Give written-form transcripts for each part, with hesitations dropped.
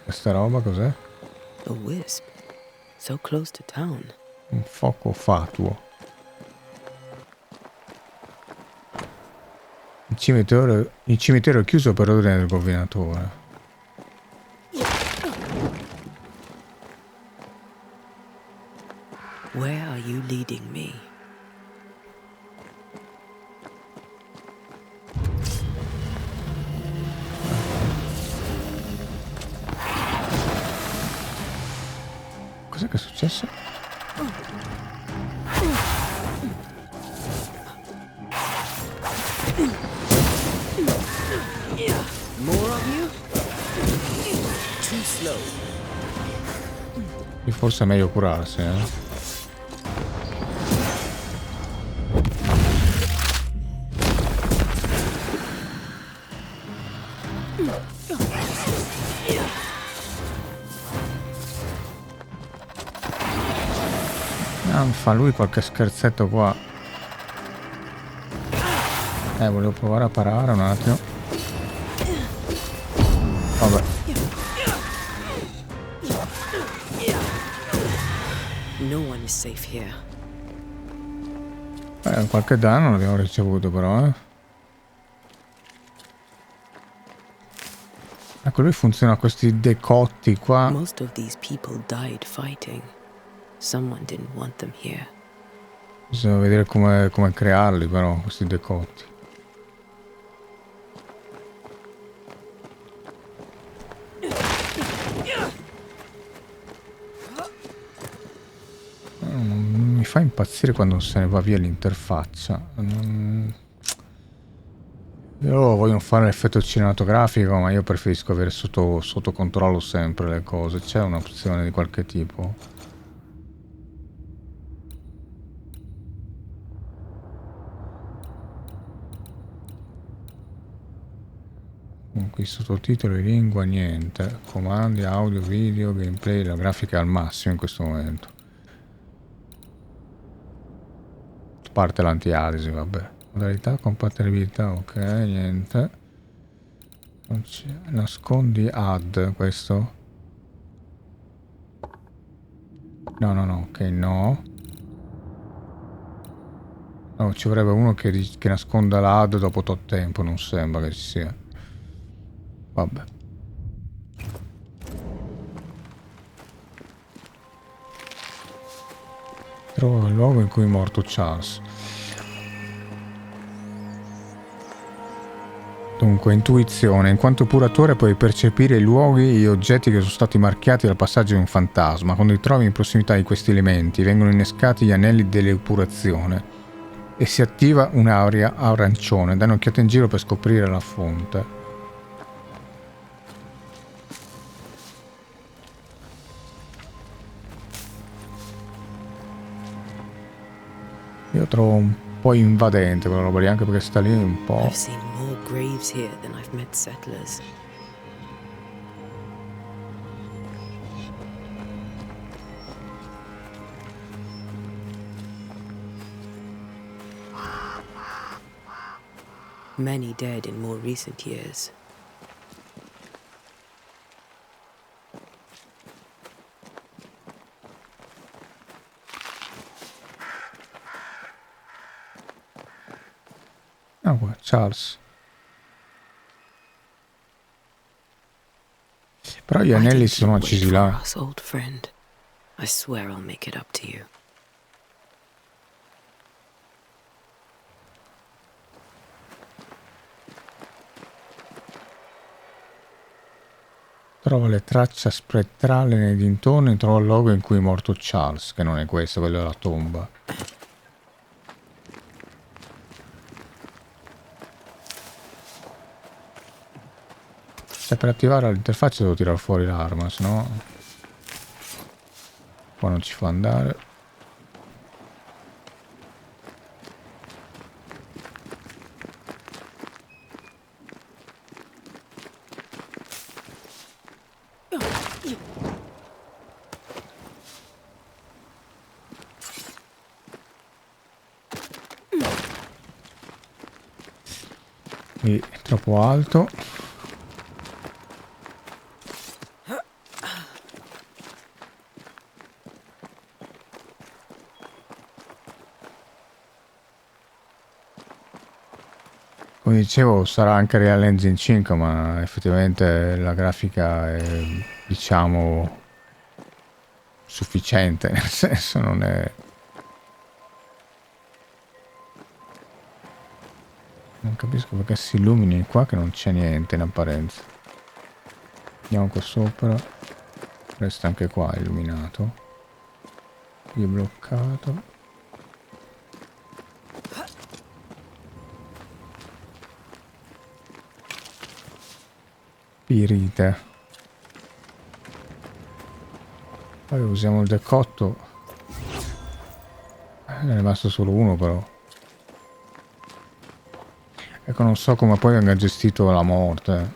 Questa roba cos'è? A wisp. So close to town. Un fuoco fatuo. Il cimitero è chiuso per ordine del governatore. Where are you leading me? Cos'è che è successo? More of you? Too slow. E forse è meglio curarsi, Fa lui qualche scherzetto qua. Volevo provare a parare un attimo. Vabbè. No one is safe here. Qualche danno l'abbiamo ricevuto però, Ecco, lui funziona a questi decotti qua. Most of these people died fighting. Someone didn't want them here. Bisogna vedere come crearli però, questi decotti. Non mi fa impazzire quando se ne va via l'interfaccia. Io voglio fare l'effetto cinematografico, ma io preferisco avere sotto controllo sempre le cose. C'è un'opzione di qualche tipo? Qui sottotitoli, lingua, niente. Comandi, audio, video, gameplay, la grafica è al massimo in questo momento. Parte l'anti-aliasing, vabbè. Modalità, compatibilità, ok, niente. Non c'è. Nascondi add, questo? No, ok, no. No, ci vorrebbe uno che nasconda l'add dopo tot tempo, non sembra che ci sia. Vabbè. Trova il luogo in cui è morto Charles. Dunque, intuizione. In quanto puratore puoi percepire i luoghi e gli oggetti che sono stati marchiati dal passaggio di un fantasma. Quando ti trovi in prossimità di questi elementi, vengono innescati gli anelli dell'epurazione e si attiva un'area arancione. Dai un'occhiata in giro per scoprire la fonte. Io trovo un po' invadente quella roba lì, anche perché sta lì un po'. I've seen more graves here than I've met settlers. Many dead in more recent years. Ah, qua, Charles. Però gli anelli si sono accisi là. Old friend. I swear I'll make it up to you. Trova le tracce spettrali nei dintorni e trova il logo in cui è morto Charles, che non è questo, quello della tomba. Cioè, per attivare l'interfaccia devo tirare fuori l'arma, sennò qua non ci fa andare. È troppo alto. Come dicevo, sarà anche Real Engine 5, ma effettivamente la grafica è, diciamo, sufficiente, nel senso non è... Non capisco perché si illumini qua che non c'è niente in apparenza. Andiamo qua sopra. Resta anche qua illuminato. Qui è bloccato. Pirite. Poi usiamo il decotto. Ne è rimasto solo uno però. Ecco, non so come poi venga gestito la morte.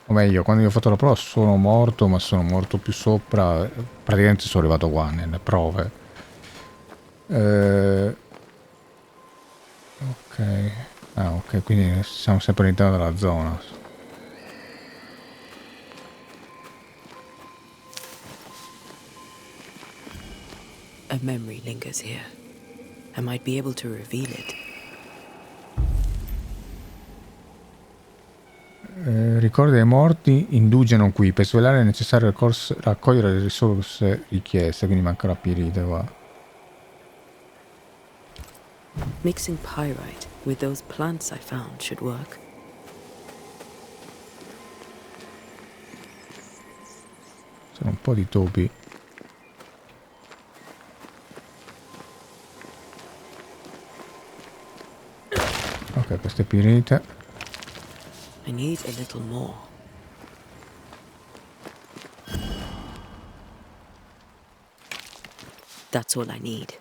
O meglio, quando io ho fatto la prova sono morto, ma sono morto più sopra. Praticamente sono arrivato qua nelle prove. Ok. Ah, ok, quindi siamo sempre all'interno della zona. A memory lingers here. I might be able to reveal it. Ricordi dei morti indugiano qui. Per svelare è necessario raccogliere le risorse richieste, quindi manca la pirite qua. Mixing pyrite with those plants I found should work. Sono un po' di topi. Ok, queste pirite. I need a little more. That's all I need.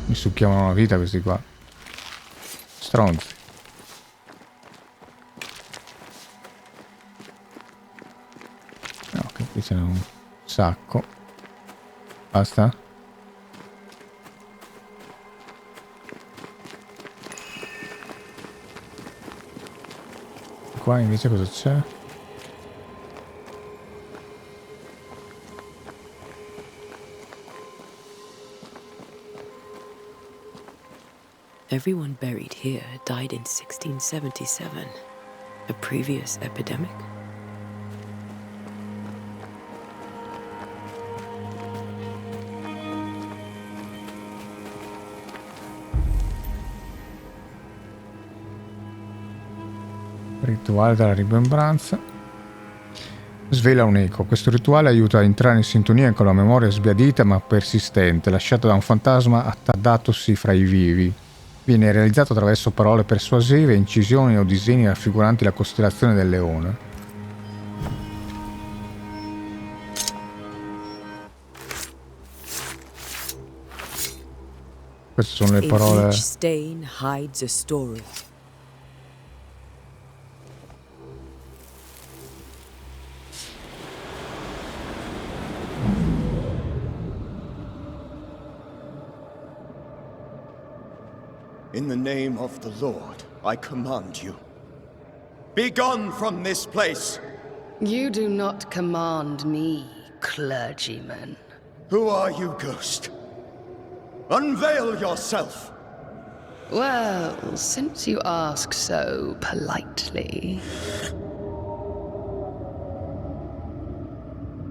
Mi succhiavano la vita questi qua. Stronzi. Ok, qui ce n'è un sacco. Basta? Qua invece cosa c'è? Everyone buried here died in 1677. A previous epidemic? Rituale della rimembranza. Svela un eco. Questo rituale aiuta a entrare in sintonia con la memoria sbiadita ma persistente, lasciata da un fantasma attardatosi fra i vivi. Viene realizzato attraverso parole persuasive, incisioni o disegni raffiguranti la costellazione del leone. Queste sono le parole... Each stain hides a story. In the name of the Lord, I command you. Be gone from this place! You do not command me, clergyman. Who are you, ghost? Unveil yourself! Well, since you ask so politely...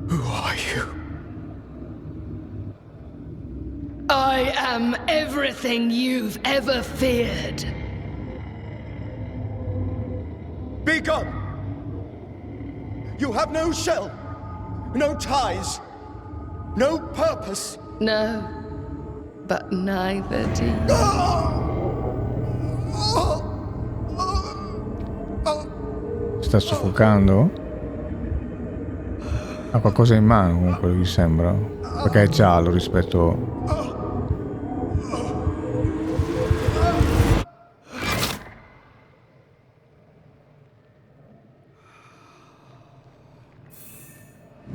Who are you? I am everything you've ever feared. Be gone! You have no shell, no ties, no purpose. No, but neither do you. Sta soffocando? Ha qualcosa in mano comunque, mi sembra. Perché è giallo rispetto...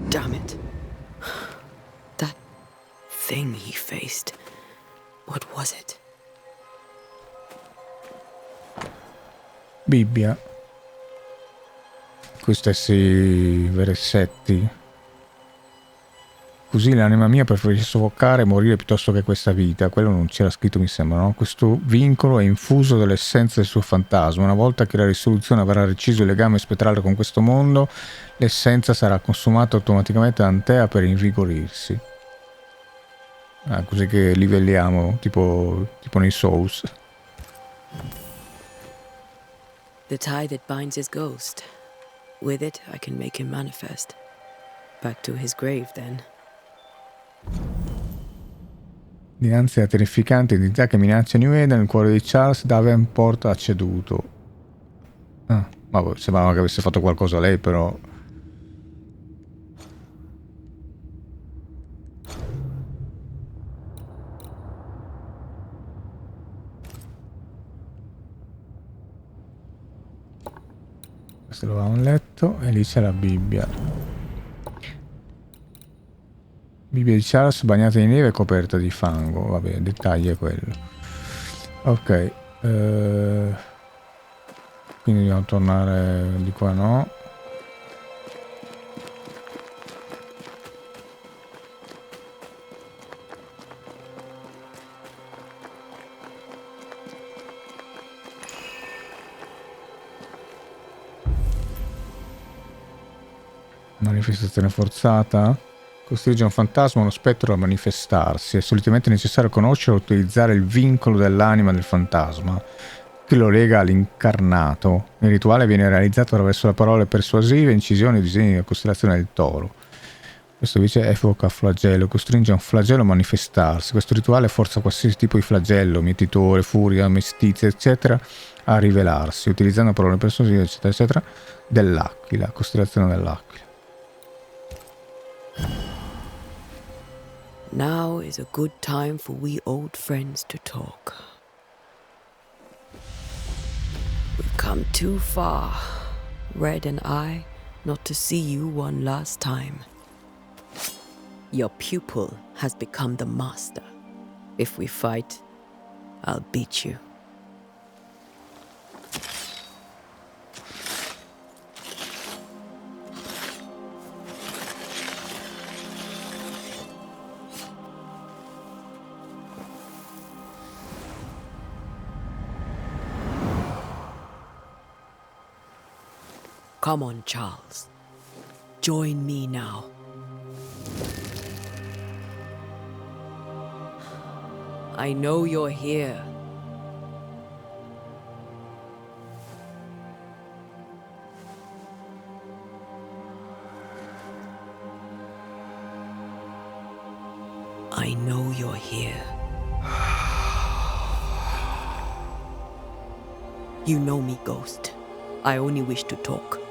Damn it. That thing he faced. What was it? Bibbia. quei stessi versetti. Così l'anima mia preferisce soffocare e morire piuttosto che questa vita. Quello non c'era scritto, mi sembra, no? Questo vincolo è infuso dall'essenza del suo fantasma. Una volta che la risoluzione avrà reciso il legame spettrale con questo mondo, l'essenza sarà consumata automaticamente da Antea per invigorirsi. Ah, così che livelliamo, tipo nei Souls. The tie that binds his ghost. With it, I can make him manifest. Back to his grave, then. Dinanzi alla terrificante entità che minaccia New Eden, il cuore di Charles Davenport ha ceduto. Ah, ma sembrava che avesse fatto qualcosa lei, però. Questo lo ha un letto e lì c'è la Bibbia. Bibbia di Charles bagnata di neve e coperta di fango. Vabbè, il dettaglio è quello. Ok. Quindi dobbiamo tornare di qua, no? Manifestazione forzata. Costringe un fantasma o uno spettro a manifestarsi. È solitamente necessario conoscere o utilizzare il vincolo dell'anima del fantasma che lo lega all'incarnato. Il rituale viene realizzato attraverso le parole persuasive, incisioni e disegni della costellazione del toro. Questo invece evoca flagello, costringe un flagello a manifestarsi. Questo rituale forza qualsiasi tipo di flagello, mietitore, furia, mestizia, eccetera, a rivelarsi, utilizzando parole persuasive, eccetera, eccetera, dell'aquila, costellazione dell'aquila. Now is a good time for we old friends to talk. We've come too far, Red and I, not to see you one last time. Your pupil has become the master. If we fight, I'll beat you. Come on, Charles. Join me now. I know you're here. I know you're here. You know me, Ghost. I only wish to talk.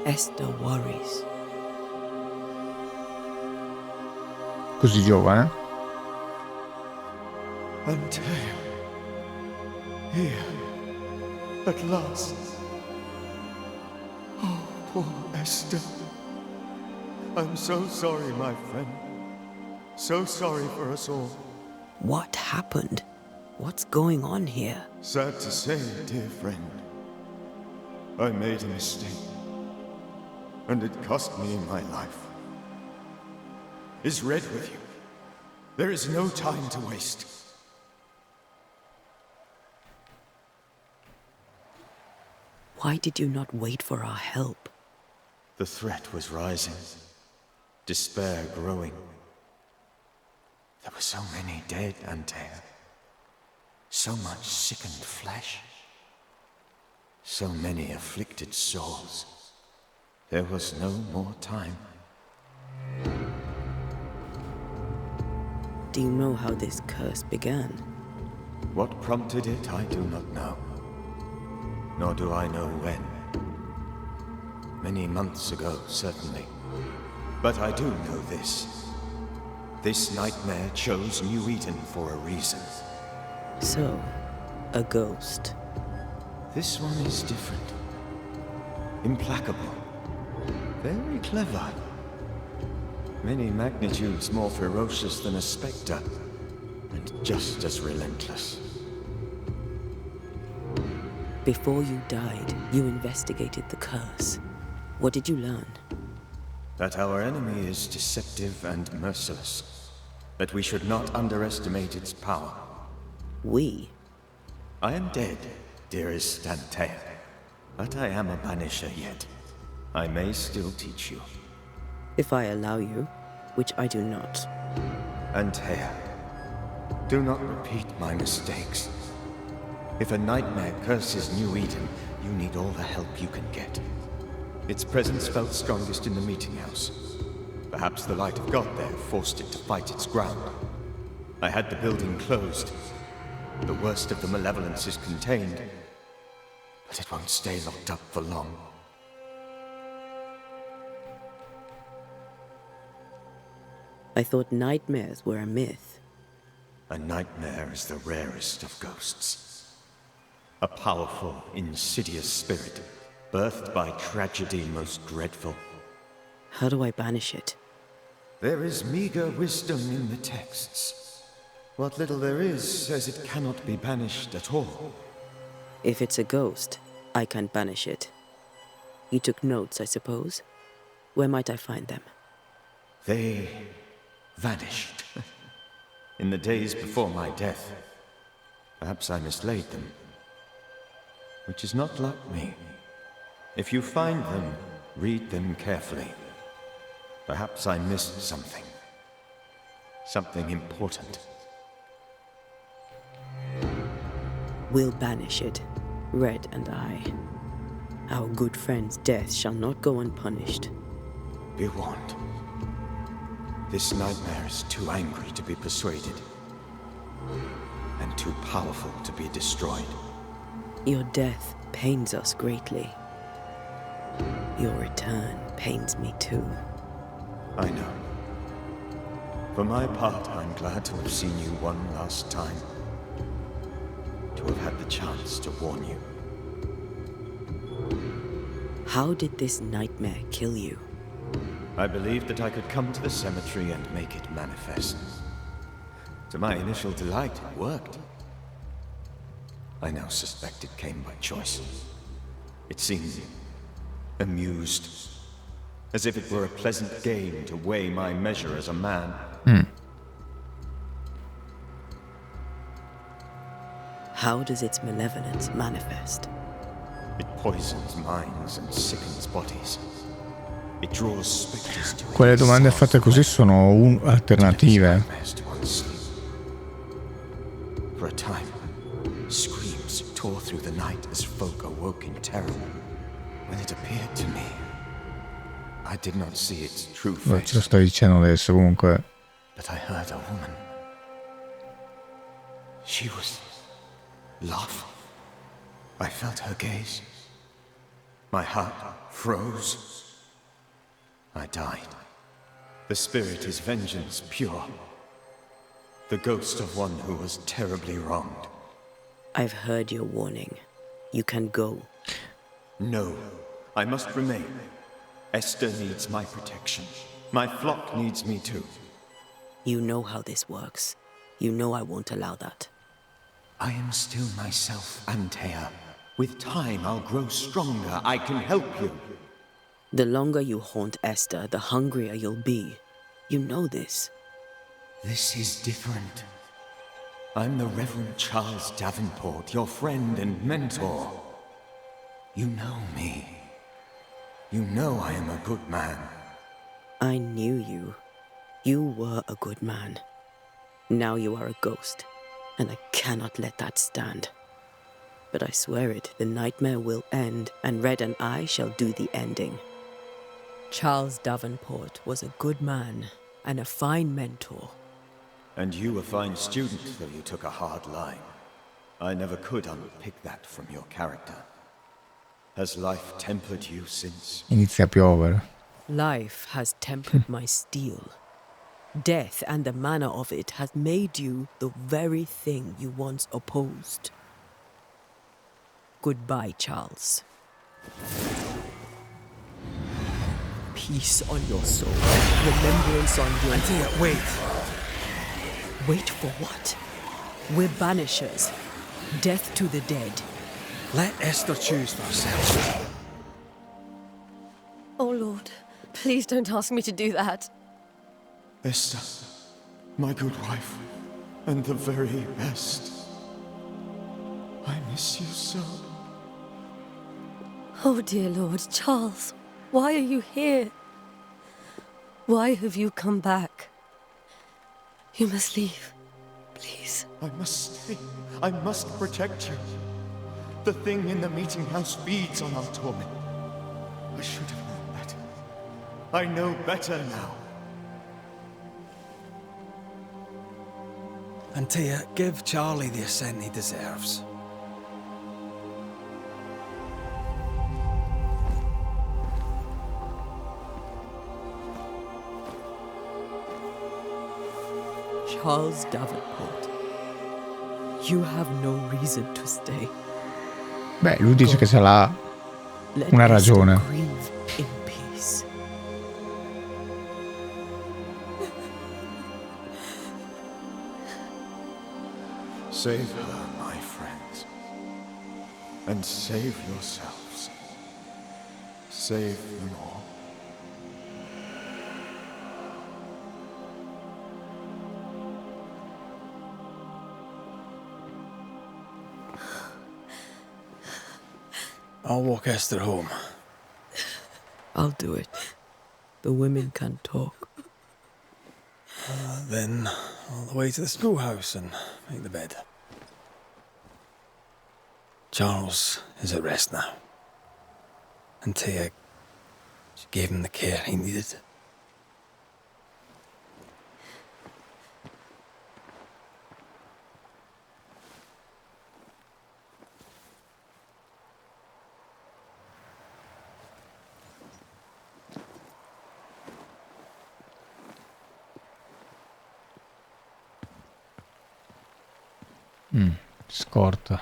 Esther worries. Così giovane? Antea. Here. At last. Oh, poor Esther. I'm so sorry, my friend. So sorry for us all. What happened? What's going on here? Sad to say, dear friend. I made a mistake. And it cost me my life. Is Red with you? There is no time to waste. Why did you not wait for our help? The threat was rising. Despair growing. There were so many dead, Antea. So much sickened flesh. So many afflicted souls. There was no more time. Do you know how this curse began? What prompted it, I do not know. Nor do I know when. Many months ago, certainly. But I do know this. This nightmare chose New Eden for a reason. So, a ghost. This one is different. Implacable. Very clever. Many magnitudes more ferocious than a spectre, and just as relentless. Before you died, you investigated the curse. What did you learn? That our enemy is deceptive and merciless. That we should not underestimate its power. We? I am dead, dearest Antea. But I am a banisher yet. I may still teach you. If I allow you, which I do not. Antea, do not repeat my mistakes. If a nightmare curses New Eden, you need all the help you can get. Its presence felt strongest in the meeting house. Perhaps the light of God there forced it to fight its ground. I had the building closed. The worst of the malevolence is contained, but it won't stay locked up for long. I thought nightmares were a myth. A nightmare is the rarest of ghosts. A powerful, insidious spirit, birthed by tragedy most dreadful. How do I banish it? There is meager wisdom in the texts. What little there is says it cannot be banished at all. If it's a ghost, I can't banish it. You took notes, I suppose? Where might I find them? They vanished. In the days before my death. Perhaps I mislaid them. Which is not like me. If you find them, read them carefully. Perhaps I missed something. Something important. We'll banish it, Red and I. Our good friend's death shall not go unpunished. Be warned. This nightmare is too angry to be persuaded. And too powerful to be destroyed. Your death pains us greatly. Your return pains me too. I know. For my part, I'm glad to have seen you one last time. To have had the chance to warn you. How did this nightmare kill you? I believed that I could come to the cemetery and make it manifest. To my initial delight, it worked. I now suspect it came by choice. It seemed amused. As if it were a pleasant game to weigh my measure as a man. How does its malevolence manifest? It poisons minds and sickens bodies. It draws specters to it. Quelle domande fatte così sono alternative. For a time, screams tore through the night as folk awoke in terror. When it appeared to me, I did not see its true face. Ce lo sto dicendo adesso comunque. But I heard a woman. She was laughing. I felt her gaze. My heart froze. I died. The spirit is vengeance pure. The ghost of one who was terribly wronged. I've heard your warning. You can go. No, I must remain. Esther needs my protection. My flock needs me too. You know how this works. You know I won't allow that. I am still myself, Antea. With time, I'll grow stronger. I can help you. The longer you haunt Esther, the hungrier you'll be. You know this. This is different. I'm the Reverend Charles Davenport, your friend and mentor. You know me. You know I am a good man. I knew you. You were a good man. Now you are a ghost, and I cannot let that stand. But I swear it, the nightmare will end, and Red and I shall do the ending. Charles Davenport was a good man and a fine mentor. And you a fine student, though you took a hard line. I never could unpick that from your character. Has life tempered you since? Inizia a piovere. Life has tempered my steel. Death and the manner of it has made you the very thing you once opposed. Goodbye, Charles. Peace on your soul. Remembrance on your... Antea, wait! Wait for what? We're banishers. Death to the dead. Let Esther choose for herself. Oh, Lord, please don't ask me to do that. Esther, my good wife, and the very best. I miss you so. Oh, dear Lord, Charles, why are you here? Why have you come back? You must leave, please. I must stay. I must protect you. The thing in the meeting house feeds on our torment. I should have known better. I know better now. Antea, give Charlie the ascent he deserves. Charles Davenport, you have no reason to stay. Beh, lui dice che se l'ha Let una Esther ragione. grieve in peace. Save her, my friends. And save yourselves. Save them all. I'll walk Esther home. I'll do it. The women can talk. Then all the way to the schoolhouse and make the bed. Charles is at rest now. Antea, she gave him the care he needed. Scorta.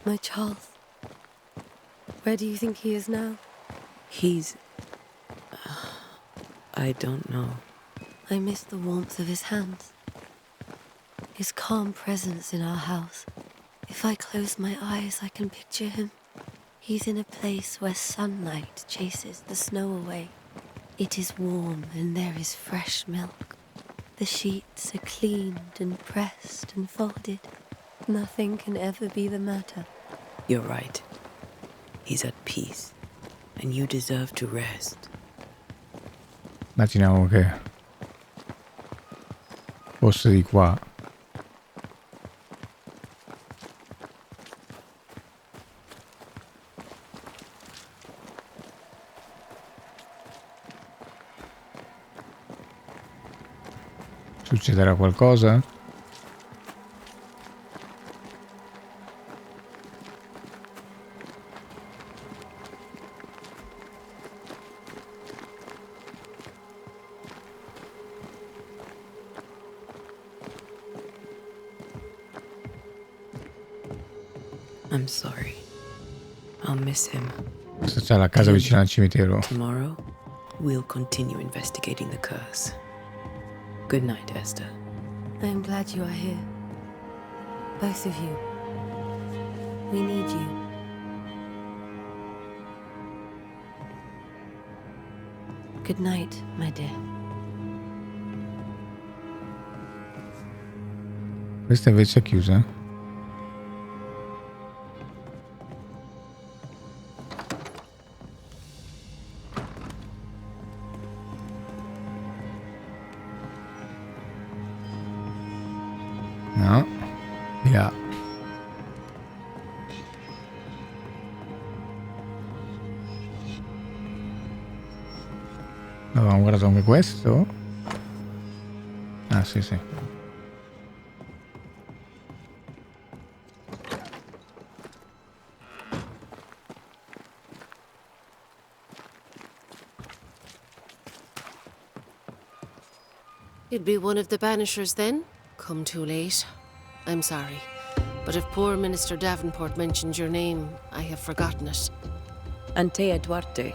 My Charles, where do you think he is now? He's... I don't know. I miss the warmth of his hands, his calm presence in our house. If I close my eyes, I can picture him. He's in a place where sunlight chases the snow away. It is warm and there is fresh milk. The sheets are cleaned and pressed and folded. Nothing can ever be the matter. You're right. He's at peace. And you deserve to rest. Immaginavo che fosse di qua. Succederà qualcosa? I'm sorry. I'll miss him. Questa c'è la casa vicino al cimitero. Tomorrow, we'll continue investigating the curse. Good night, Esther. I am glad you are here. Both of you. We need you. Good night, my dear. Questa invece è chiusa. No, di là. Avevamo guardato anche questo? Ah, sì, sì. You'd be one of the Banishers then? Come too late. I'm sorry. But if poor Minister Davenport mentioned your name, I have forgotten it. Antea Duarte.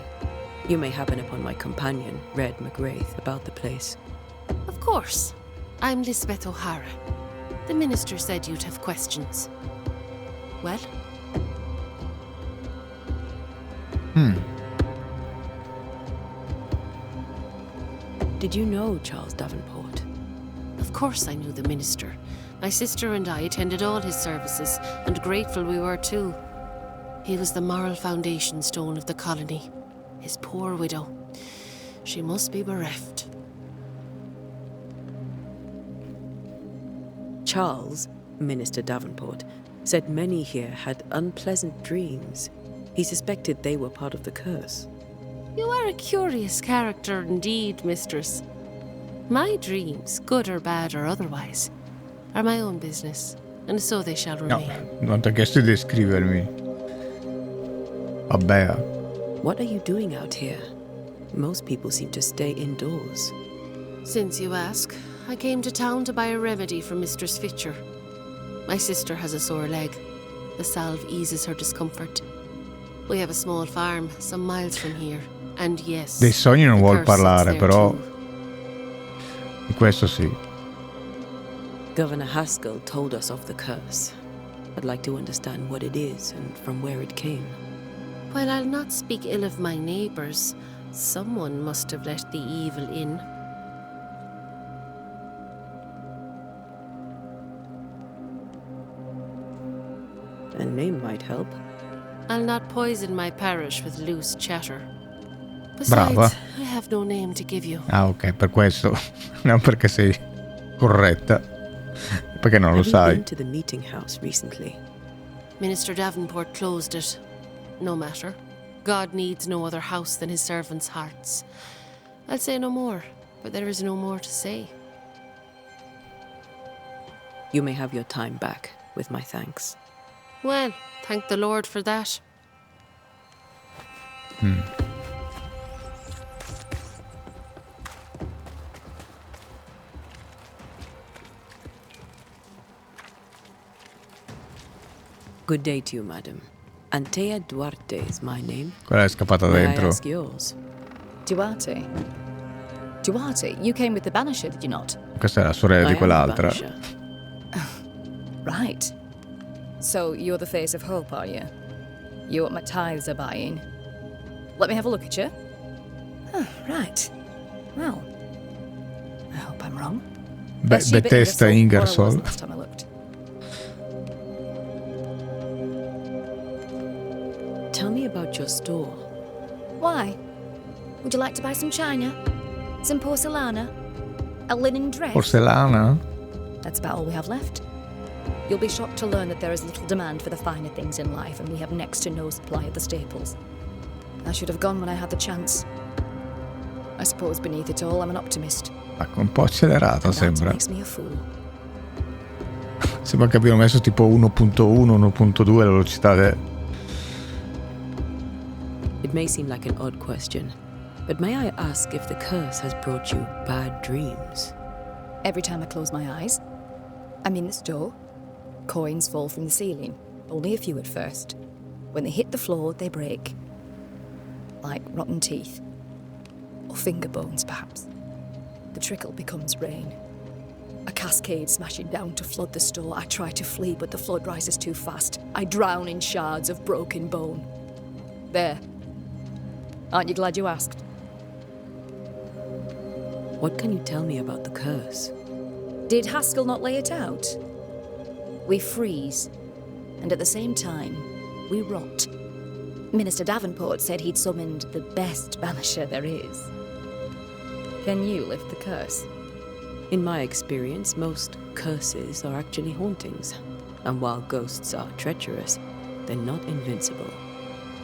You may happen upon my companion, Red McGrath, about the place. Of course. I'm Lisbeth O'Hara. The minister said you'd have questions. Well? Did you know Charles Davenport? Of course I knew the minister. My sister and I attended all his services, and grateful we were too. He was the moral foundation stone of the colony. His poor widow. She must be bereft. Charles, Minister Davenport, said many here had unpleasant dreams. He suspected they were part of the curse. You are a curious character indeed, mistress. My dreams, good or bad or otherwise, are my own business, and so they shall No, remain. non ti ho chiesto di descrivermi. Vabbè. What are you doing out here? Most people seem to stay indoors. Since you ask, I came to town to buy a remedy for Mistress Fitcher. My sister has a sore leg. The salve eases her discomfort. We have a small farm some miles from here, and yes, Dei sogni non the vuol curse sits parlare, there però too. di questo sì. Governor Haskell told us of the curse. I'd like to understand what it is and from where it came. While I'll not speak ill of my neighbours, someone must have let the evil in. A name might help. I'll not poison my parish with loose chatter. Brava. Besides, I have no name to give you. Ah, ok, per questo. Non perché sei corretta. Perché non lo Have you sai. been to the meeting house recently? Minister Davenport closed it. No matter. God needs no other house than his servants' hearts. I'll say no more, but there is no more to say. You may have your time back, with my thanks. Well, thank the Lord for that. Good day to you, madam. Antea Duarte is my name. Quella è scappata May I dentro. ask yours? Duarte? Duarte, you came with the Banisher, did you not? Questa è la sorella I di am quell'altra. Banisher. Right. So you're the face of hope, are you? You're what my tithes are buying. Let me have a look at you. Oh, right. Well, I hope I'm wrong. Bethesda Ingersoll. Last time I looked. Tell me about your store. Why? Would you like to buy some china? Some porcelana? A linen dress? Porcellana? That's about all we have left. You'll be shocked to learn that there is little demand for the finer things in life, and we have next to no supply of the staples. I should have gone when I had the chance. I suppose beneath it all, I'm an optimist. Ecco, un po' accelerato And that sembra. makes me a fool. Sembra che abbiano messo tipo 1.1, 1.2 la velocità It may seem like an odd question, but may I ask if the curse has brought you bad dreams? Every time I close my eyes, I'm in this door. Coins fall from the ceiling, only a few at first. When they hit the floor, they break. Like rotten teeth. Or finger bones, perhaps. The trickle becomes rain. A cascade smashing down to flood the store. I try to flee, but the flood rises too fast. I drown in shards of broken bone. There. Aren't you glad you asked? What can you tell me about the curse? Did Haskell not lay it out? We freeze, and at the same time, we rot. Minister Davenport said he'd summoned the best banisher there is. Can you lift the curse? In my experience, most curses are actually hauntings. And while ghosts are treacherous, they're not invincible.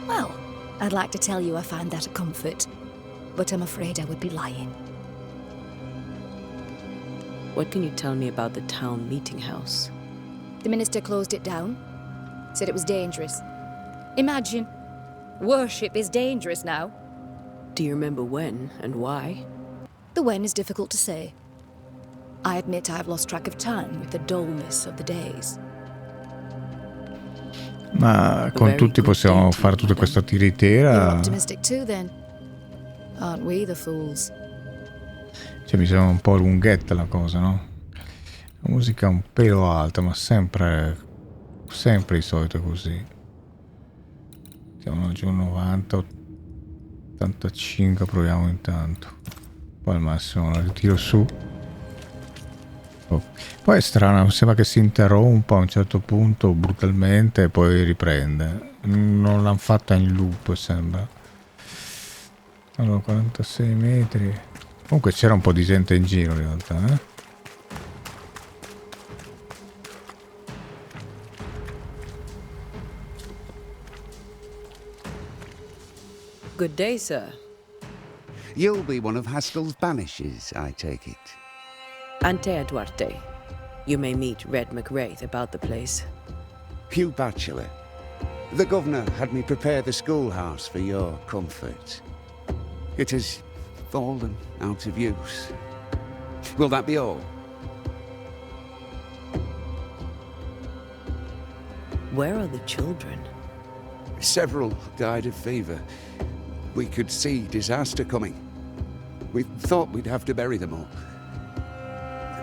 Well, I'd like to tell you I find that a comfort, but I'm afraid I would be lying. What can you tell me about the town meeting house? The minister closed it down, said it was dangerous. Imagine, worship is dangerous now. Do you remember when and why? The when is difficult to say. I admit I've lost track of time with the dullness of the days. Ma con tutti possiamo fare tutta questa You're tiritera. optimistic too, then. Aren't we the fools? Cioè mi sembra un po' lunghetta la cosa, no? La musica è un pelo alta, ma sempre di solito così. Siamo giù 90, 85, proviamo intanto. Poi al massimo la ritiro su. Oh. Poi è strano, sembra che si interrompa a un certo punto brutalmente e poi riprende. Non l'hanno fatta in loop, sembra. Allora, 46 metri. Comunque c'era un po' di gente in giro in realtà, eh? Good day, sir. You'll be one of Haskell's Banishers, I take it. Antea Duarte. You may meet Red McWraith about the place. Hugh Bachelor. The governor had me prepare the schoolhouse for your comfort. It has fallen out of use. Will that be all? Where are the children? Several died of fever. We could see disaster coming. We thought we'd have to bury them all.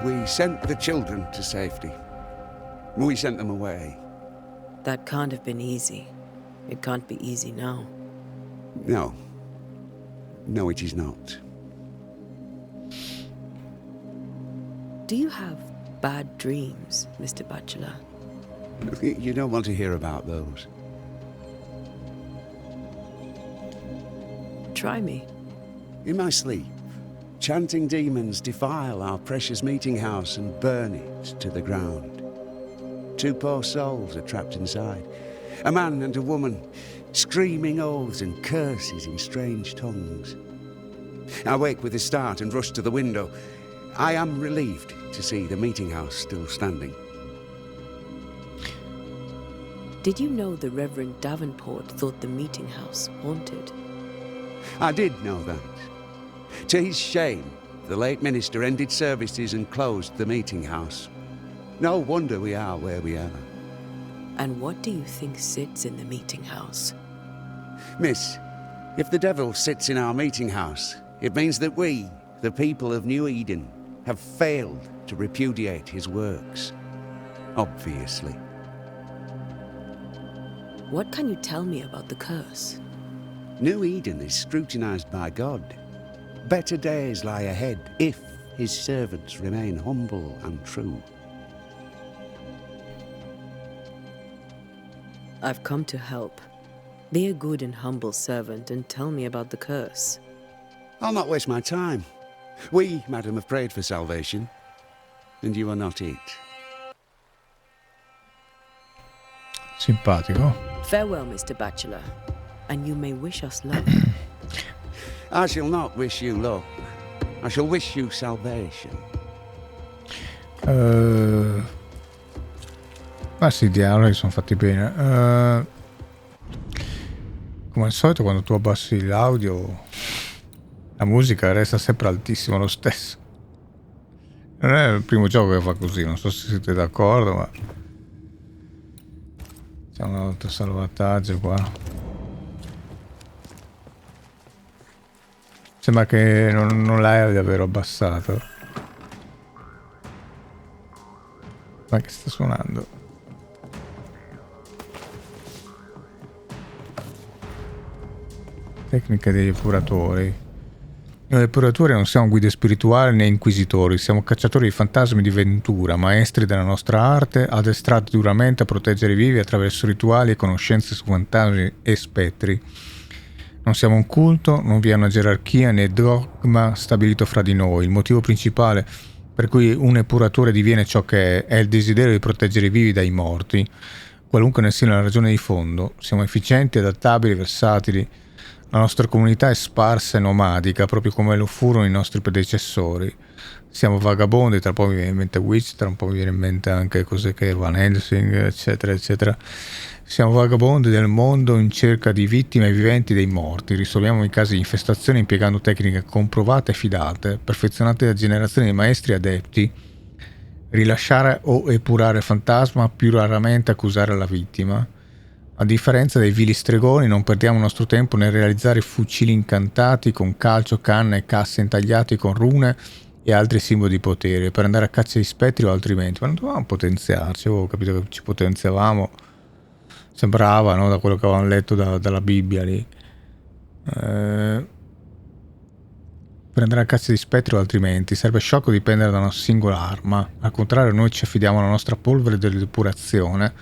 We sent the children to safety. We sent them away. That can't have been easy. It can't be easy now. No. No, it is not. Do you have bad dreams, Mr. Bachelor? You don't want to hear about those. Try me. In my sleep, chanting demons defile our precious meeting house and burn it to the ground. 2 poor souls are trapped inside. A man and a woman, screaming oaths and curses in strange tongues. I wake with a start and rush to the window. I am relieved to see the meeting house still standing. Did you know the Reverend Davenport thought the meeting house haunted? I did know that. To his shame, the late minister ended services and closed the meeting house. No wonder we are where we are. And what do you think sits in the meeting house? Miss, if the devil sits in our meeting house, it means that we, the people of New Eden, have failed to repudiate his works. Obviously. What can you tell me about the curse? New Eden is scrutinized by God. Better days lie ahead if his servants remain humble and true. I've come to help. Be a good and humble servant and tell me about the curse. I'll not waste my time. We, madam, have prayed for salvation, and you are not it. Simpatico. Farewell, Mr. Bachelor, and you may wish us luck. I shall not wish you luck. I shall wish you salvation. Ma sì, i dialoghi sono fatti bene. Come al solito, quando tu abbassi l'audio, la musica resta sempre altissima lo stesso. Non è il primo gioco che fa così, non so se siete d'accordo, ma c'è un altro salvataggio qua. Sembra che non l'hai davvero abbassato. Ma che sta suonando? Tecnica degli epuratori. Noi epuratori non siamo guide spirituali né inquisitori, siamo cacciatori di fantasmi di ventura, maestri della nostra arte, addestrati duramente a proteggere i vivi attraverso rituali e conoscenze su fantasmi e spettri. Non siamo un culto, non vi è una gerarchia né dogma stabilito fra di noi. Il motivo principale per cui un epuratore diviene ciò che è il desiderio di proteggere i vivi dai morti, qualunque ne sia la ragione di fondo. Siamo efficienti, adattabili, versatili. La nostra comunità è sparsa e nomadica, proprio come lo furono i nostri predecessori. Siamo vagabondi, tra un po' mi viene in mente Witch, tra un po' mi viene in mente anche cose che Van Helsing, eccetera, eccetera. Siamo vagabondi del mondo in cerca di vittime viventi dei morti. Risolviamo i casi di infestazione impiegando tecniche comprovate e fidate, perfezionate da generazioni di maestri adepti. Rilasciare o epurare il fantasma, più raramente accusare la vittima. A differenza dei vili stregoni, non perdiamo il nostro tempo nel realizzare fucili incantati con calcio, canna e casse intagliati con rune e altri simboli di potere per andare a caccia di spettri o altrimenti. Ma non dovevamo potenziarci, avevo capito che ci potenziavamo. Sembrava, no, da quello che avevamo letto dalla Bibbia lì. prenderà cazzo di spettro altrimenti. Sarebbe sciocco dipendere da una singola arma. Al contrario, noi ci affidiamo alla nostra polvere di depurazione,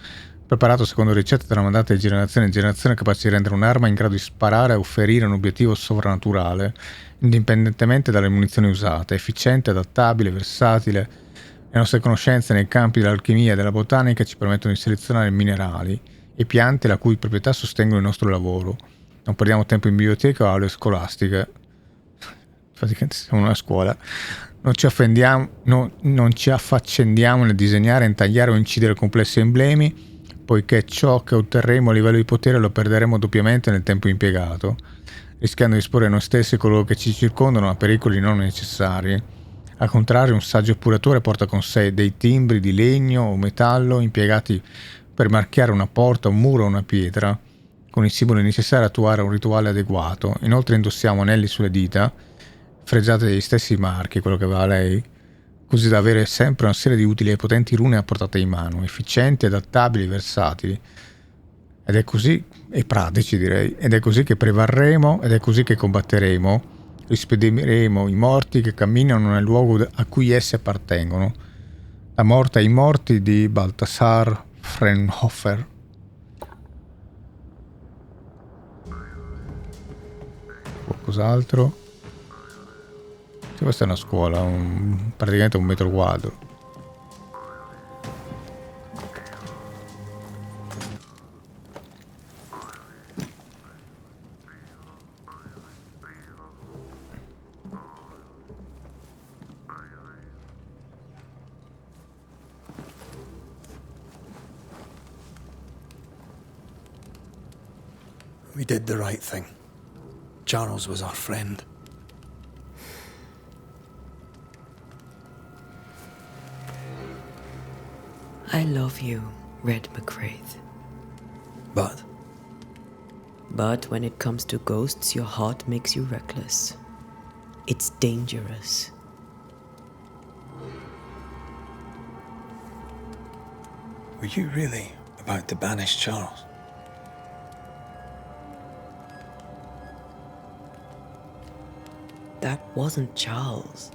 preparato secondo ricette tramandate di generazione in generazione, capace di rendere un'arma in grado di sparare o ferire un obiettivo sovrannaturale, indipendentemente dalle munizioni usate, efficiente, adattabile, versatile. Le nostre conoscenze nei campi dell'alchimia e della botanica ci permettono di selezionare minerali e piante la cui proprietà sostengono il nostro lavoro. Non perdiamo tempo in biblioteca o aule scolastiche. Praticamente siamo una scuola. Non ci affaccendiamo nel disegnare, intagliare o incidere complessi emblemi, poiché ciò che otterremo a livello di potere lo perderemo doppiamente nel tempo impiegato, rischiando di esporre noi stessi e coloro che ci circondano a pericoli non necessari. Al contrario, un saggio eppuratore porta con sé dei timbri di legno o metallo impiegati per marchiare una porta, un muro o una pietra, con i simboli necessari a attuare un rituale adeguato. Inoltre indossiamo anelli sulle dita, fregiate degli stessi marchi, quello che aveva lei, così da avere sempre una serie di utili e potenti rune a portata di mano, efficienti, adattabili, versatili. Ed è così, e pratici direi, ed è così che prevarremo, ed è così che combatteremo, rispediremo i morti che camminano nel luogo a cui essi appartengono. La morte ai morti di Balthasar Frauenhofer. Qualcos'altro? Sì, questa è una scuola, praticamente un metro quadro. We did the right thing. Charles was our friend. I love you, Red McWraith. But But when it comes to ghosts, your heart makes you reckless. It's dangerous. were you really about to banish Charles? That wasn't Charles.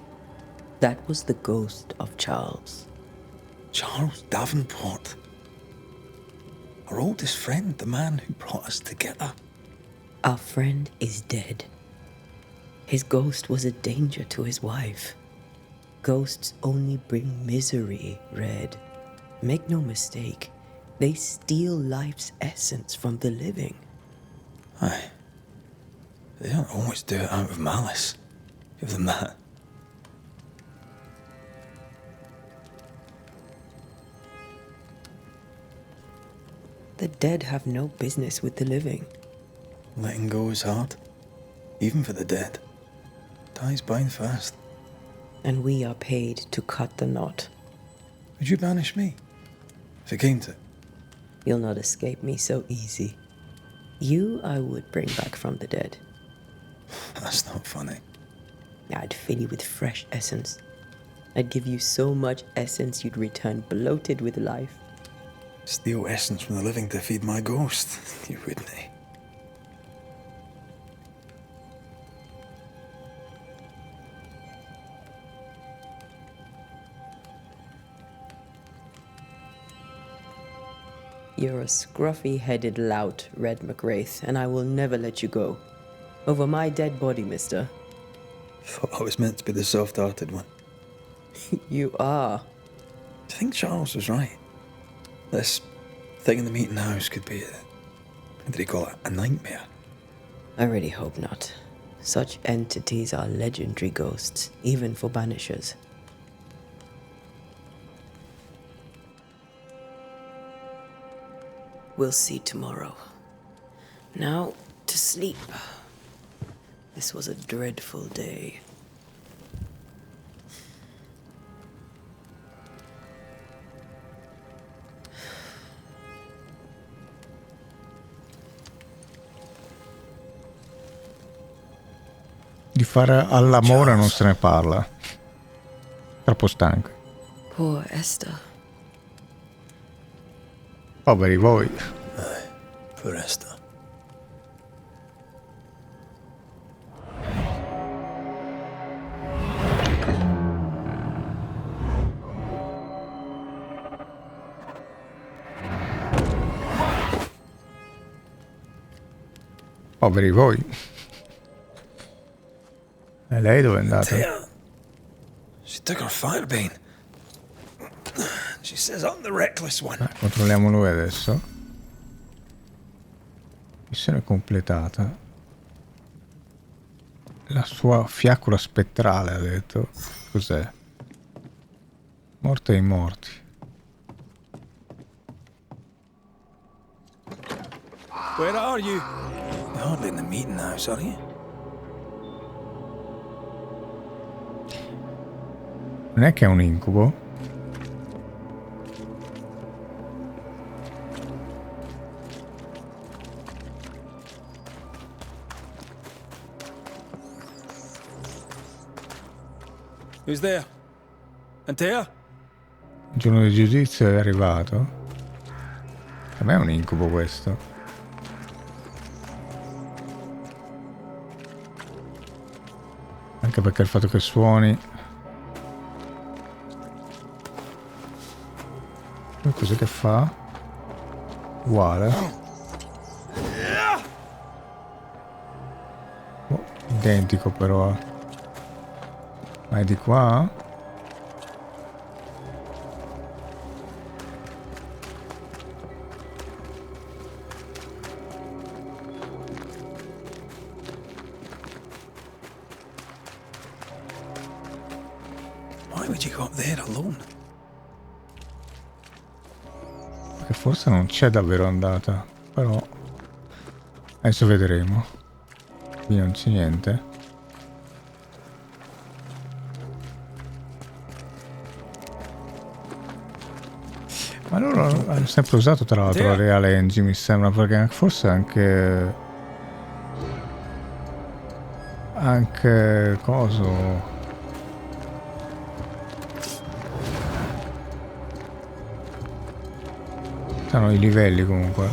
That was the ghost of Charles. Charles Davenport. Our oldest friend, the man who brought us together. Our friend is dead. His ghost was a danger to his wife. Ghosts only bring misery, Red. Make no mistake, they steal life's essence from the living. Aye. They don't always do it out of malice. Give them that. The dead have no business with the living. Letting go is hard. Even for the dead. Ties bind fast. And we are paid to cut the knot. Would you banish me? If it came to it? You'll not escape me so easy. You I would bring back from the dead. That's not funny. I'd fill you with fresh essence. I'd give you so much essence you'd return bloated with life. Steal essence from the living to feed my ghost. You wouldn't, eh? You're a scruffy-headed lout, Red McWraith, and I will never let you go. Over my dead body, mister. Thought I was meant to be the soft-hearted one. You are. I think Charles was right. This thing in the meeting house could be what did he call it? A nightmare? I really hope not. Such entities are legendary ghosts, even for Banishers. We'll see tomorrow. Now, to sleep. This was a dreadful day. Di fare all'amore non se ne parla. Troppo stanco. Poor Esther. Poveri voi. Aye, poor Esther. Poveri voi. E lei dove è andata? She took her firebane. She says I'm the reckless one. Controlliamo lui adesso. Missione completata. La sua fiaccola spettrale, ha detto. Cos'è? Morte ai morti. Where are you? You're hardly in the meeting house, are you? Non è che è un incubo? Who's there? Antea? Il giorno del giudizio è arrivato. Per me è un incubo questo. Anche perché il fatto che suoni. Cos'è che fa? Uguale. Oh, identico però. Ma è di qua? Why would you go up there alone? Perché forse non c'è davvero andata. Però adesso vedremo. Qui non c'è niente. Ma loro hanno sempre usato tra l'altro la Real Engine, mi sembra, perché forse anche coso. Stanno i livelli comunque.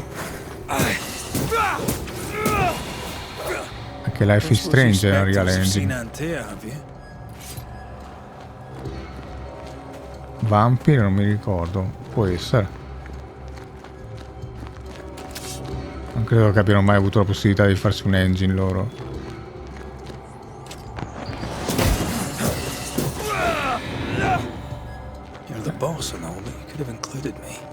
Anche Life is Strange è una Real Engine. Vampire non mi ricordo. Può essere. Non credo che abbiano mai avuto la possibilità di farsi un engine loro. You're the boss and all, but you could have included me.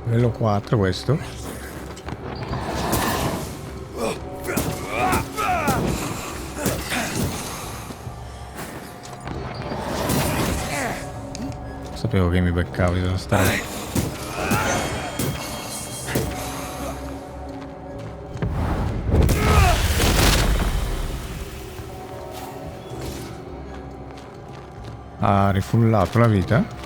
Livello 4 questo. Sapevo che mi beccavi da stare. Ha rifullato la vita.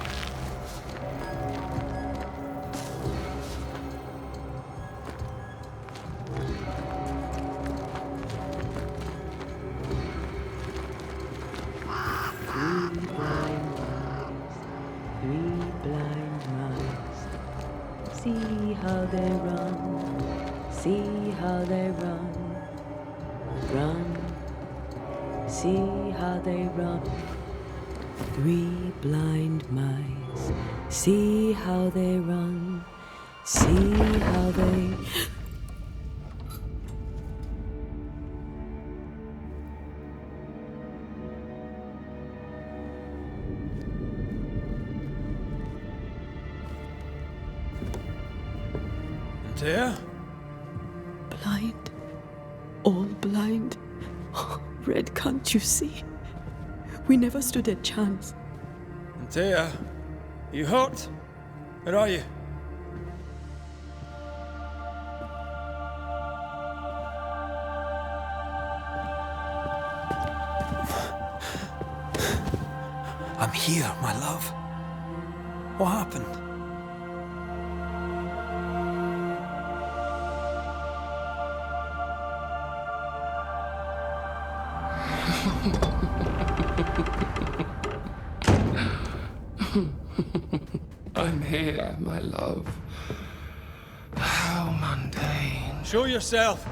See how they run, see how they run, run, see how they run. 3 blind mice, see how they run, see how they... There? Blind, all blind. Red, can't you see? We never stood a chance. Antea, you hurt? Where are you? I'm here, my love. What happened? I'm here, my love. Show yourself.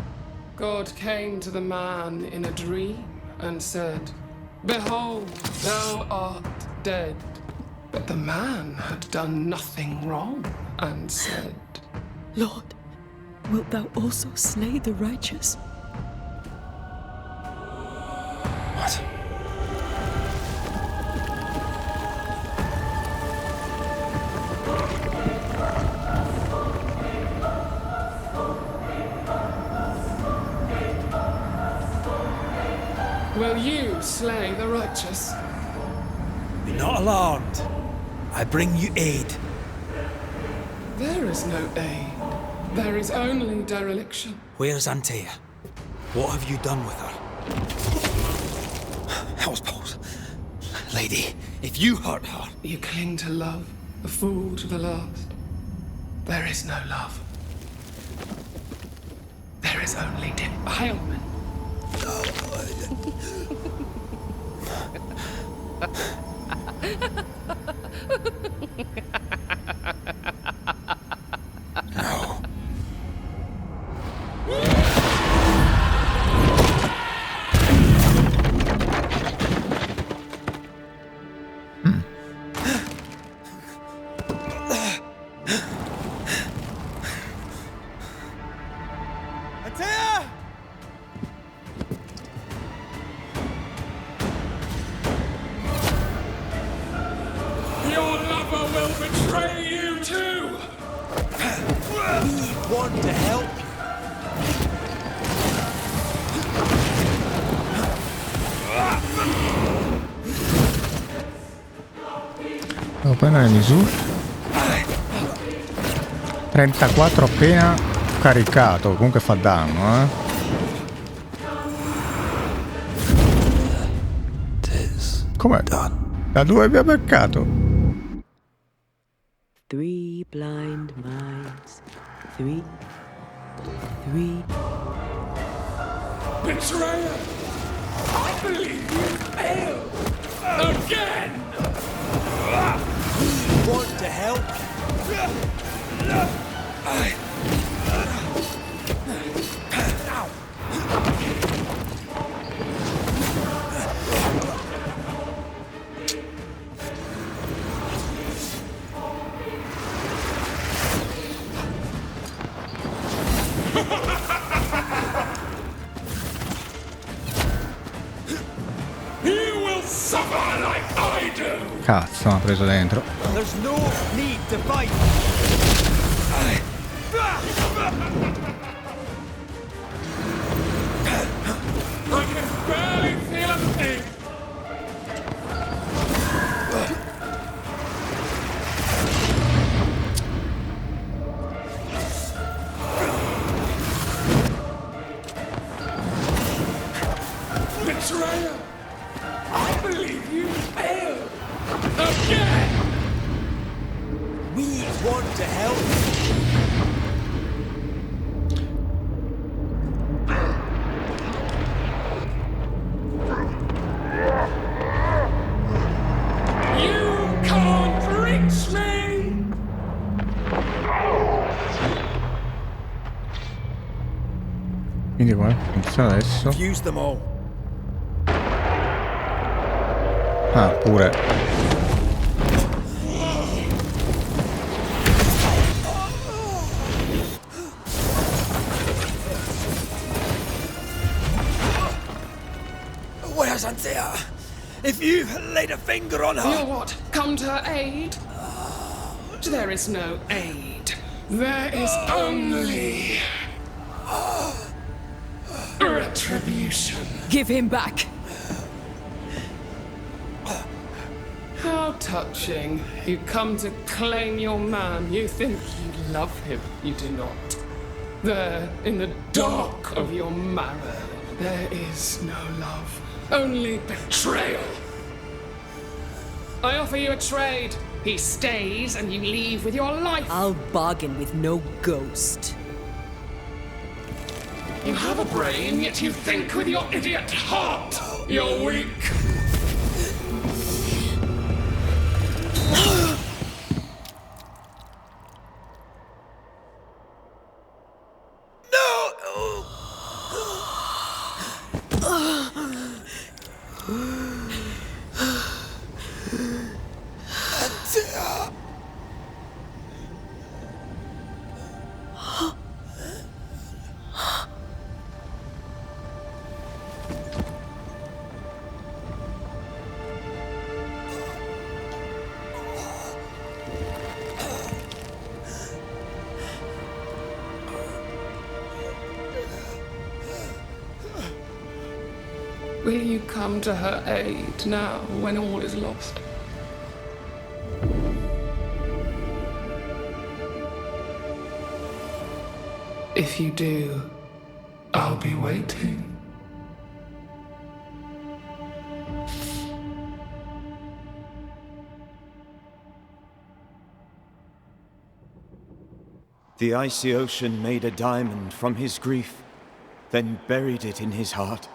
God came to the man in a dream and said, "Behold, thou art dead." But the man had done nothing wrong and said, Lord, wilt thou also slay the righteous? What? Will you slay the righteous? Be not alarmed. I bring you aid. There is no aid. There is only dereliction. Where's Antea? What have you done with her? Hellsballs. Lady, if you hurt her... You cling to love, a fool to the last. There is no love. There is only defilement. No. Antea! Your lover will betray you too! We want to help you. Devo prendere le misure. 34 appena caricato, comunque fa danno, Com'è? Da dove abbiamo beccato? 3 blind minds. 3. Betrayer! I believe you failed! Again! We want to help you. You will suffer like I do! Cazzo, mi ha preso dentro. There's no need to fight. I can barely feel a thing! Betrayer! I believe you failed! Again! We want to help you. You can't reach me! Quindi come funziona adesso? Fuse them all. Ah, pure. Where's Antea? If you laid a finger on her... You what? Come to her aid? There is no aid. There is only... retribution. Give him back! How touching. You come to claim your man. You think you love him. You do not. There, in the dark of your marrow, there is no love. Only betrayal. I offer you a trade. He stays and you leave with your life. I'll bargain with no ghost. You have a brain, yet you think with your idiot heart. You're weak. No! Will you come to her aid now when all is lost? If you do, I'll be waiting. The icy ocean made a diamond from his grief, then buried it in his heart.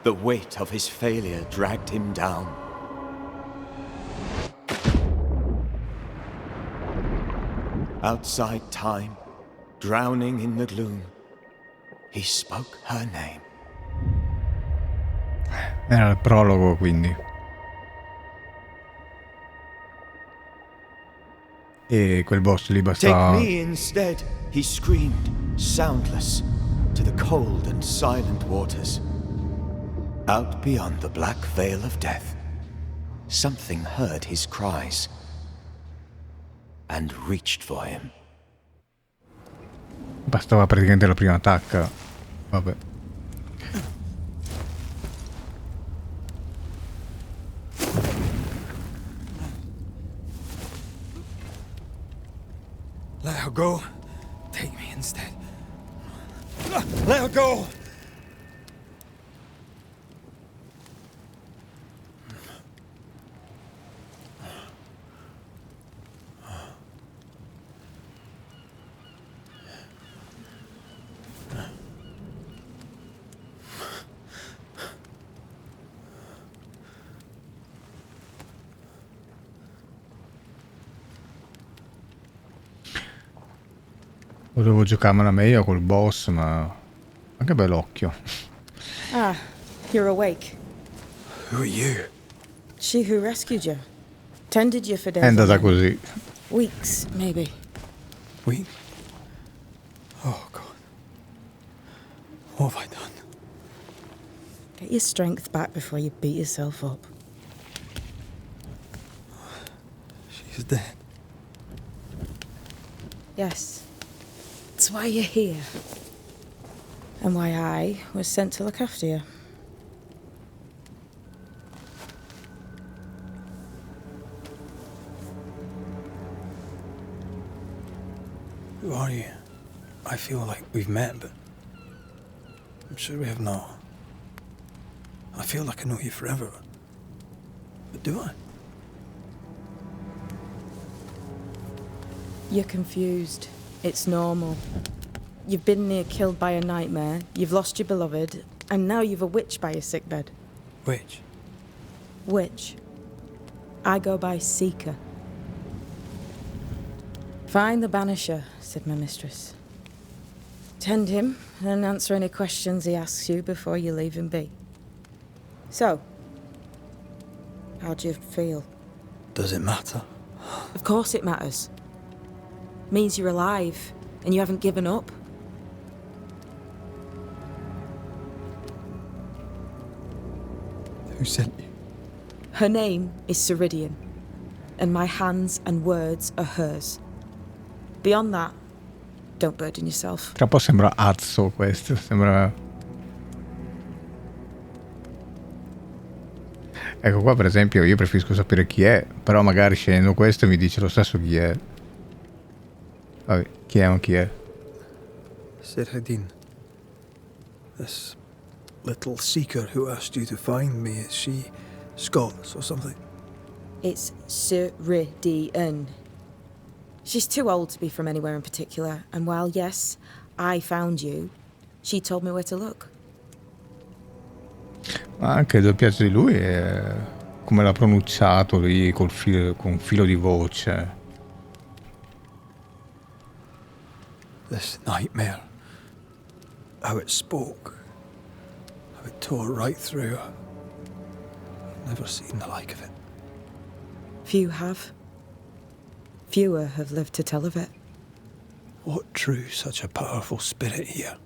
The weight of his failure dragged him down. Outside time, drowning in the gloom, he spoke her name. Era il prologo, quindi. E quel boss lì bastava... Take me instead, he screamed, soundless, to the cold and silent waters. Out beyond the black veil of death, something heard his cries and reached for him. Bastava praticamente la prima attacca. Vabbè. Let her go. Take me instead. Let her go! Volevo giocarmela meglio col boss, ma anche bell'occhio. Ah, you're awake. Who are you? She who rescued you. Tended you for days. È andata così. Weeks, maybe. Weeks? Oh, God. What have I done? Get your strength back before you beat yourself up. She's dead. Yes. That's why you're here. And why I was sent to look after you. Who are you? I feel like we've met, but I'm sure we have not. I feel like I know you forever. But do I? You're confused. It's normal. You've been near killed by a nightmare, you've lost your beloved, and now you've a witch by your sickbed. Which? Witch. I go by Seeker. Find the Banisher, said my mistress. Tend him, and answer any questions he asks you before you leave him be. So, how do you feel? Does it matter? Of course it matters. Means you're alive, and you haven't given up. Who sent you? Her name is Ceridian, and my hands and words are hers. Beyond that, don't burden yourself. Tra un po' sembra Azzo questo, sembra... Ecco qua per esempio io preferisco sapere chi è, però magari scegliendo questo mi dice lo stesso chi è. Vabbè, chi è o chi è? Ceridian. This little seeker who asked you to find me, is she Scots or something? It's Ceridian. She's too old to be from anywhere in particular, and while yes, I found you, she told me where to look. Ma anche il doppiaggio di lui è come l'ha pronunciato lì con filo di voce. This nightmare, how it spoke. It tore right through. I've never seen the like of it. Few have. Fewer have lived to tell of it. What drew such a powerful spirit here?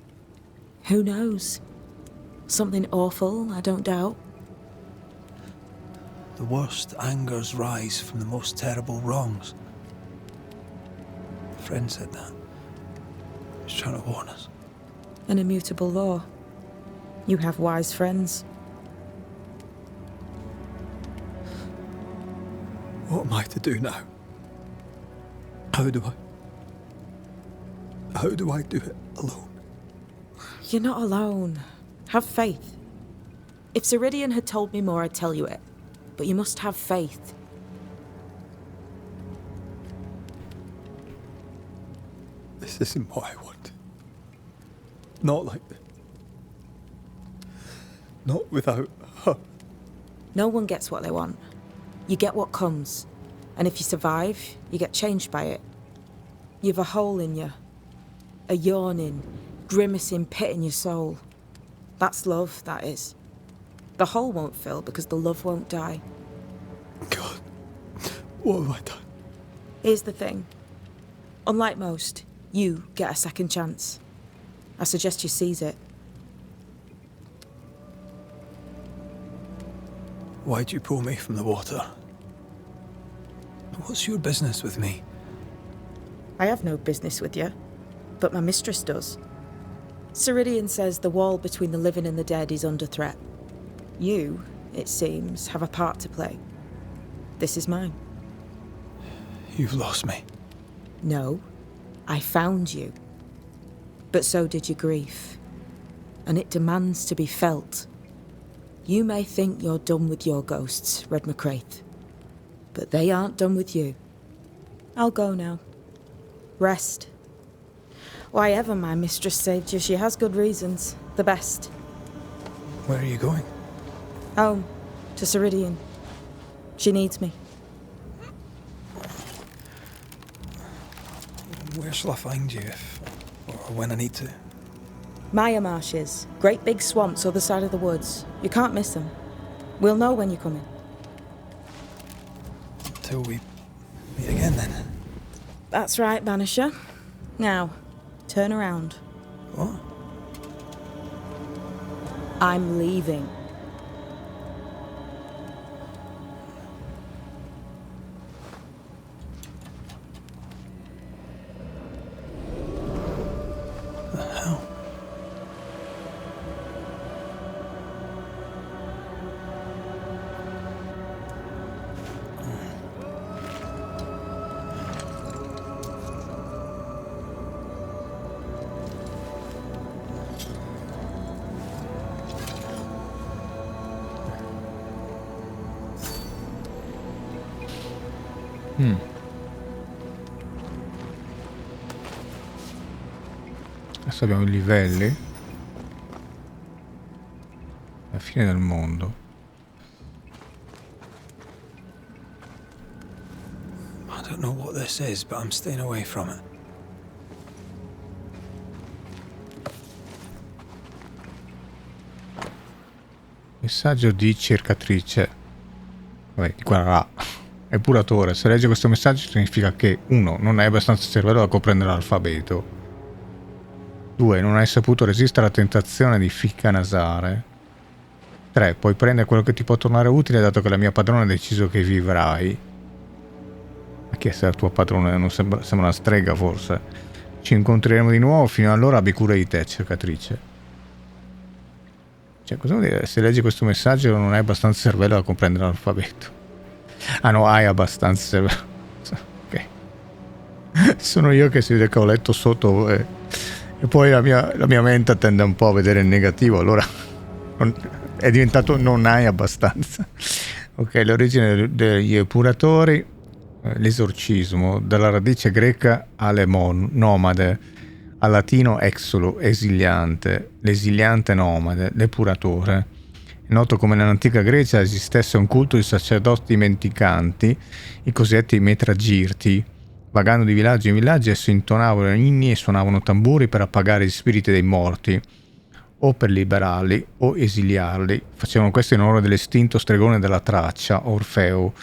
Who knows? Something awful, I don't doubt. The worst angers rise from the most terrible wrongs. A friend said that. He was trying to warn us. An immutable law. You have wise friends. What am I to do now? How do I do it alone? You're not alone. Have faith. If Ceridian had told me more, I'd tell you it. But you must have faith. This isn't what I want. Not like this. Not without her. No one gets what they want. You get what comes. And if you survive, you get changed by it. You've a hole in you. A yawning, grimacing pit in your soul. That's love, that is. The hole won't fill because the love won't die. God, what have I done? Here's the thing. Unlike most, you get a second chance. I suggest you seize it. Why'd you pull me from the water? What's your business with me? I have no business with you, but my mistress does. Ceridian says the wall between the living and the dead is under threat. You, it seems, have a part to play. This is mine. You've lost me. No, I found you. But so did your grief. And it demands to be felt. You may think you're done with your ghosts, Red McCraith. But they aren't done with you. I'll go now. Rest. Why ever my mistress saved you, she has good reasons. The best. Where are you going? Home. To Ceridian. She needs me. Where shall I find you if, or when I need to? Maya marshes. Great big swamps other side of the woods. You can't miss them. We'll know when you're coming. Until we meet again then. That's right, Banisher. Now, turn around. What? I'm leaving. The hell? Adesso abbiamo i livelli. La fine del mondo. I don't know what this is, but I'm staying away from it. Messaggio di cercatrice. Vabbè, di qua là. Epuratore. Se legge questo messaggio significa che 1. Non hai abbastanza cervello da comprendere l'alfabeto. 2. Non hai saputo resistere alla tentazione di ficcanasare. 3. Puoi prendere quello che ti può tornare utile dato che la mia padrona ha deciso che vivrai. Ma chi è la tua padrona? Non sembra una strega forse. Ci incontreremo di nuovo, fino allora abbi cura di te, cercatrice. Cioè, cosa vuol dire? Se leggi questo messaggio non hai abbastanza cervello da comprendere l'alfabeto. Ah no, hai abbastanza cervello. Ok. Sono io che si vede che ho letto sotto e poi la mia mente tende un po' a vedere il negativo, allora è diventato non hai abbastanza. Ok, l'origine degli epuratori, l'esorcismo, dalla radice greca alemon, nomade, al latino exulo, esiliante, l'esiliante nomade, l'epuratore. È noto come nell'antica Grecia esistesse un culto di sacerdoti mendicanti, i cosiddetti metragirti. Vagando di villaggio in villaggio, essi intonavano inni e suonavano tamburi per appagare gli spiriti dei morti. o per liberarli o esiliarli. Facevano questo in onore dell'estinto stregone della Traccia, Orfeo,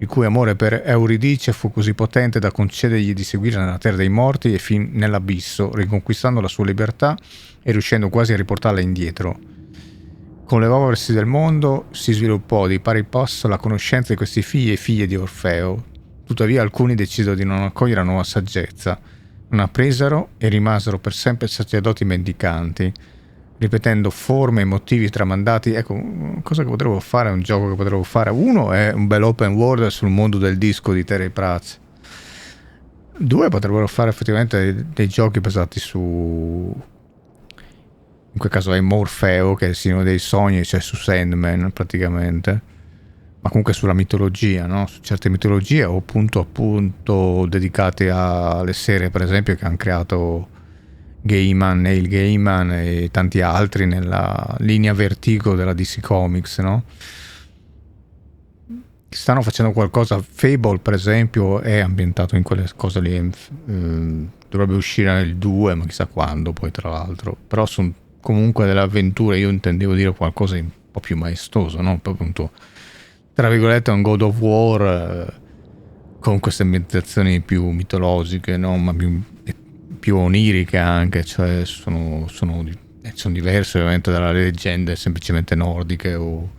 il cui amore per Euridice fu così potente da concedergli di seguire nella terra dei morti e fin nell'abisso, riconquistando la sua libertà e riuscendo quasi a riportarla indietro. Con l'evolversi del mondo si sviluppò di pari passo la conoscenza di questi figli e figlie di Orfeo. Tuttavia alcuni decisero di non accogliere la nuova saggezza, non appresero e rimasero per sempre sacerdoti mendicanti, ripetendo forme e motivi tramandati. Ecco, cosa che potremmo fare, un gioco che potremmo fare. Uno è un bel open world sul mondo del disco di Terry Pratchett. Due, potrebbero fare effettivamente dei giochi basati su, in quel caso è Morfeo, che è il signore dei sogni, cioè su Sandman praticamente, ma comunque sulla mitologia, no? Su certe mitologie, o appunto dedicate alle serie, per esempio, che hanno creato Gaiman, Neil Gaiman e tanti altri nella linea Vertigo della DC Comics, no? Stanno facendo qualcosa. Fable, per esempio, è ambientato in quelle cose lì. Dovrebbe uscire nel 2, ma chissà quando, poi tra l'altro. Però sono comunque delle avventure. Io intendevo dire qualcosa di un po' più maestoso, no? Appunto, tra virgolette, un God of War con queste ambientazioni più mitologiche, no? Ma più oniriche anche, cioè sono diverse ovviamente dalle leggende semplicemente nordiche o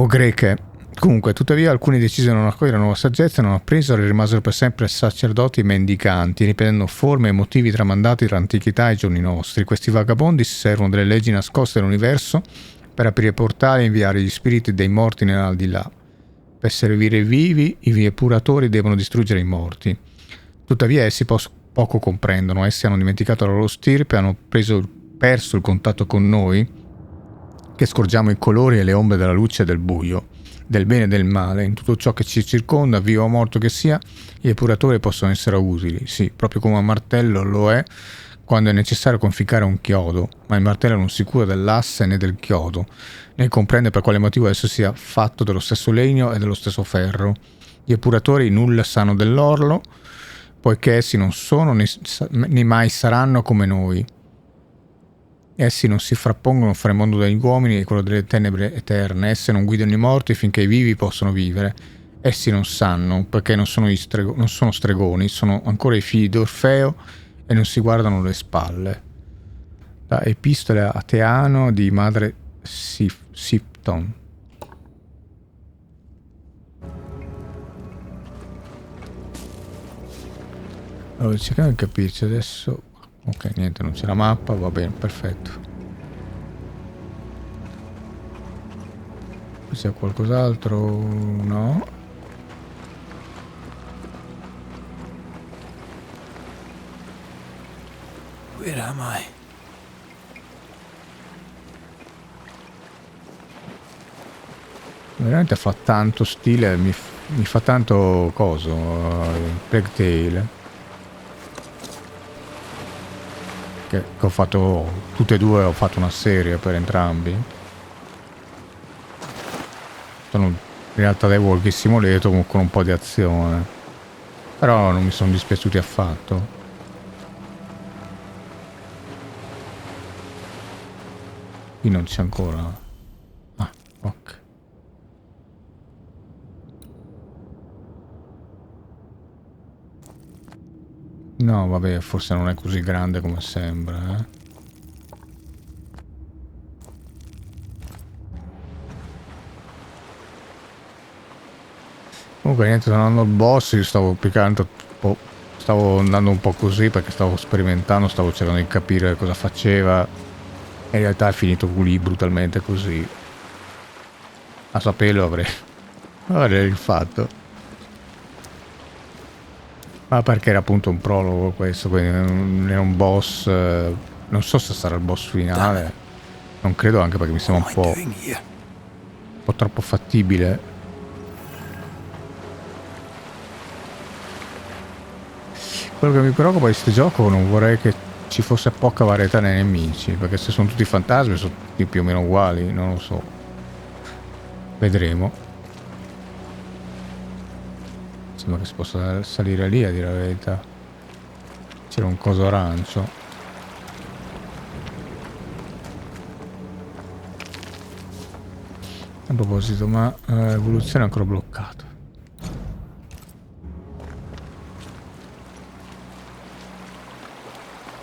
greche. Comunque, tuttavia, alcuni decisero di non accogliere la nuova saggezza, non appresero e rimasero per sempre sacerdoti mendicanti, ripetendo forme e motivi tramandati dall'antichità ai giorni nostri. Questi vagabondi si servono delle leggi nascoste dell'universo per aprire portali e inviare gli spiriti dei morti nell'aldilà. Per servire i vivi, i epuratori devono distruggere i morti. Tuttavia essi poco comprendono, essi hanno dimenticato la loro stirpe, hanno perso il contatto con noi, che scorgiamo i colori e le ombre della luce e del buio, del bene e del male. In tutto ciò che ci circonda, vivo o morto che sia, gli epuratori possono essere utili, sì, proprio come un martello lo è quando è necessario conficcare un chiodo, ma il martello non si cura dell'asse né del chiodo, né comprende per quale motivo esso sia fatto dello stesso legno e dello stesso ferro. Gli epuratori nulla sanno dell'orlo, poiché essi non sono né mai saranno come noi. Essi non si frappongono fra il mondo degli uomini e quello delle tenebre eterne. Essi non guidano i morti finché i vivi possono vivere. Essi non sanno, perché non sono stregoni, sono ancora i figli d'Orfeo e non si guardano le spalle. Da Epistole a Teano di madre Sipton. Allora, cerchiamo di capirci adesso. Ok, niente, non c'è la mappa, va bene, perfetto. C'è qualcos'altro? No. Where am I? Veramente fa tanto stile, mi fa tanto coso, Plague Tale. Che ho fatto tutte e due, ho fatto una serie per entrambi. Sono in realtà dei Walking Simulator con un po' di azione, però non mi sono dispiaciuti affatto. Qui non c'è ancora. Ah, ok. No, vabbè, forse non è così grande come sembra, Comunque niente, sto andando al boss, io stavo piccando stavo andando un po' così perché stavo sperimentando, stavo cercando di capire cosa faceva. E in realtà è finito lì brutalmente così. A saperlo avrei rifatto. Ma perché era appunto un prologo questo, quindi non è un boss. Non so se sarà il boss finale. Non credo, anche perché mi sembra un po' troppo fattibile. Quello che mi preoccupa di questo gioco, non vorrei che ci fosse poca varietà nei nemici, perché se sono tutti fantasmi sono tutti più o meno uguali, non lo so. Vedremo. Sembra che si possa salire lì, a dire la verità. C'era un coso arancio. A proposito, ma evoluzione è ancora bloccato.